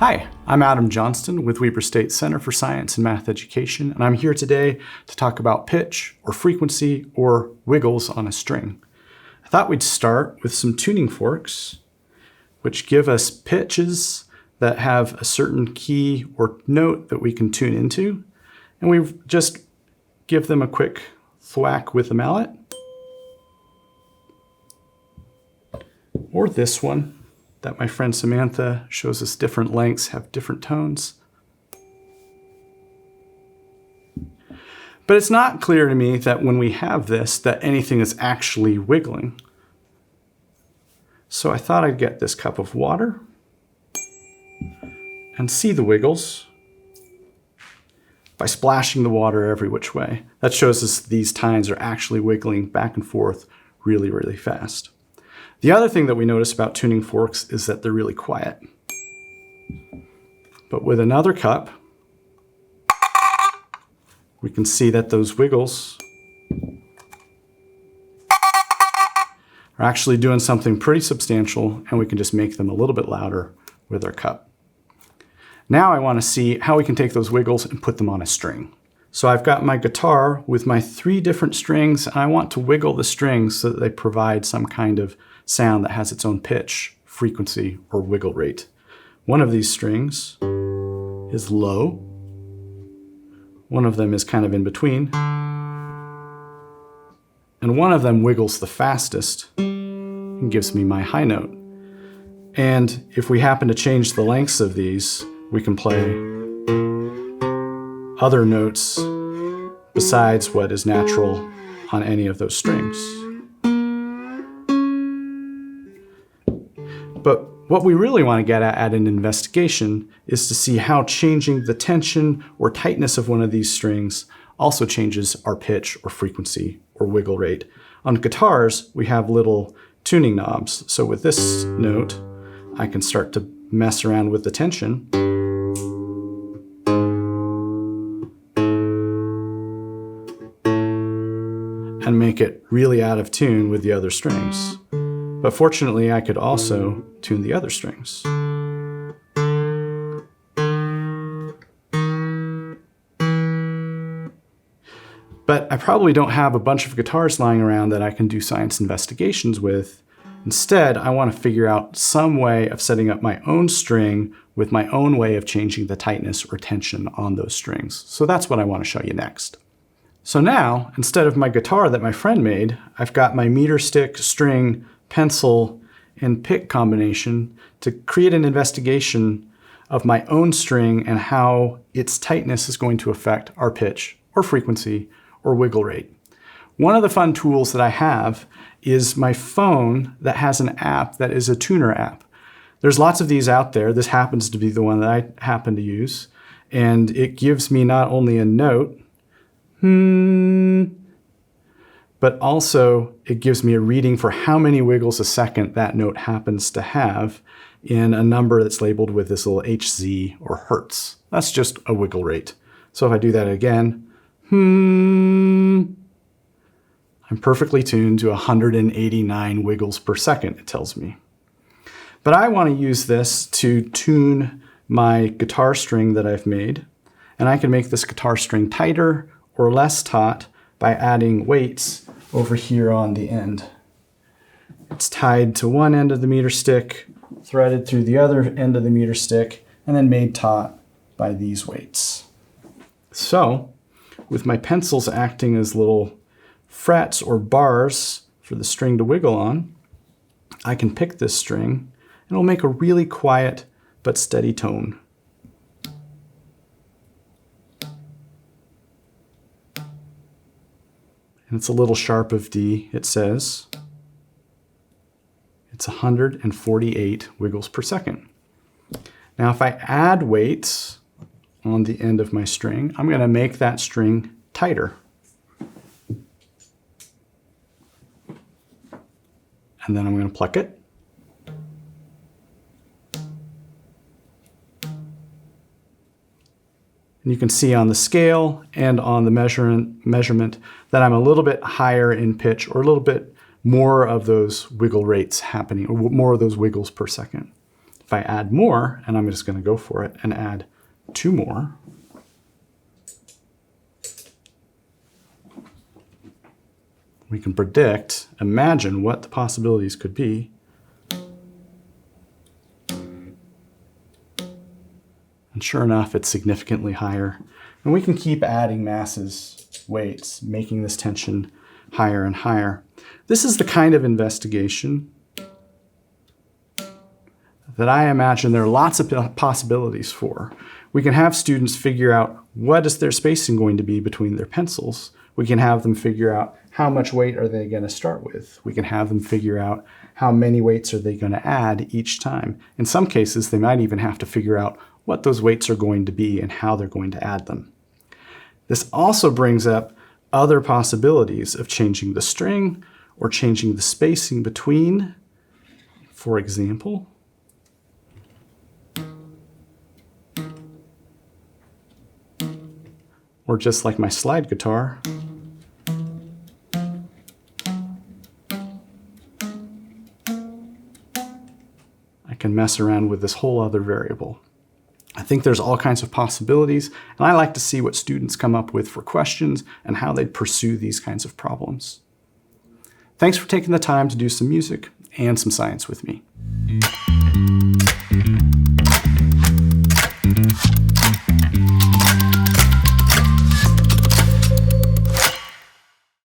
Hi, I'm Adam Johnston with Weber State Center for Science and Math Education, and I'm here today to talk about pitch or frequency or wiggles on a string. I thought we'd start with some tuning forks, which give us pitches that have a certain key or note that we can tune into, and we just give them a quick thwack with a mallet. Or this one that my friend Samantha shows us different lengths have different tones. But it's not clear to me that when we have this, that anything is actually wiggling. So I thought I'd get this cup of water and see the wiggles by splashing the water every which way. That shows us these tines are actually wiggling back and forth really, really fast. The other thing that we notice about tuning forks is that they're really quiet. But with another cup, we can see that those wiggles are actually doing something pretty substantial, and we can just make them a little bit louder with our cup. Now I want to see how we can take those wiggles and put them on a string. So I've got my guitar with my 3 different strings, and I want to wiggle the strings so that they provide some kind of sound that has its own pitch, frequency, or wiggle rate. One of these strings is low. One of them is kind of in between. And one of them wiggles the fastest and gives me my high note. And if we happen to change the lengths of these, we can play other notes besides what is natural on any of those strings. But what we really want to get at an investigation is to see how changing the tension or tightness of one of these strings also changes our pitch or frequency or wiggle rate. On guitars, we have little tuning knobs. So with this note, I can start to mess around with the tension. And make it really out of tune with the other strings. But fortunately, I could also tune the other strings. But I probably don't have a bunch of guitars lying around that I can do science investigations with. Instead, I want to figure out some way of setting up my own string with my own way of changing the tightness or tension on those strings. So that's what I want to show you next. So now, instead of my guitar that my friend made, I've got my meter stick, string, pencil, and pick combination to create an investigation of my own string and how its tightness is going to affect our pitch or frequency or wiggle rate. One of the fun tools that I have is my phone that has an app that is a tuner app. There's lots of these out there. This happens to be the one that I happen to use. And it gives me not only a note, but also it gives me a reading for how many wiggles a second that note happens to have in a number that's labeled with this little Hz or hertz. That's just a wiggle rate. So if I do that again, I'm perfectly tuned to 189 wiggles per second, it tells me. But I want to use this to tune my guitar string that I've made, and I can make this guitar string tighter or less taut by adding weights over here on the end. It's tied to one end of the meter stick, threaded through the other end of the meter stick, and then made taut by these weights. So, with my pencils acting as little frets or bars for the string to wiggle on, I can pick this string and it'll make a really quiet but steady tone. And it's a little sharp of D, it says. It's 148 wiggles per second. Now if I add weights on the end of my string, I'm going to make that string tighter. And then I'm going to pluck it. And you can see on the scale and on the measurement that I'm a little bit higher in pitch, or a little bit more of those wiggle rates happening, or more of those wiggles per second. If I add more, and I'm just going to go for it and add 2 more, we can predict, imagine what the possibilities could be. And sure enough, it's significantly higher. And we can keep adding masses, weights, making this tension higher and higher. This is the kind of investigation that I imagine there are lots of possibilities for. We can have students figure out what is their spacing going to be between their pencils. We can have them figure out how much weight are they going to start with. We can have them figure out how many weights are they going to add each time. In some cases, they might even have to figure out what those weights are going to be and how they're going to add them. This also brings up other possibilities of changing the string or changing the spacing between. For example, or just like my slide guitar, I can mess around with this whole other variable. I think there's all kinds of possibilities, and I like to see what students come up with for questions and how they'd pursue these kinds of problems. Thanks for taking the time to do some music and some science with me.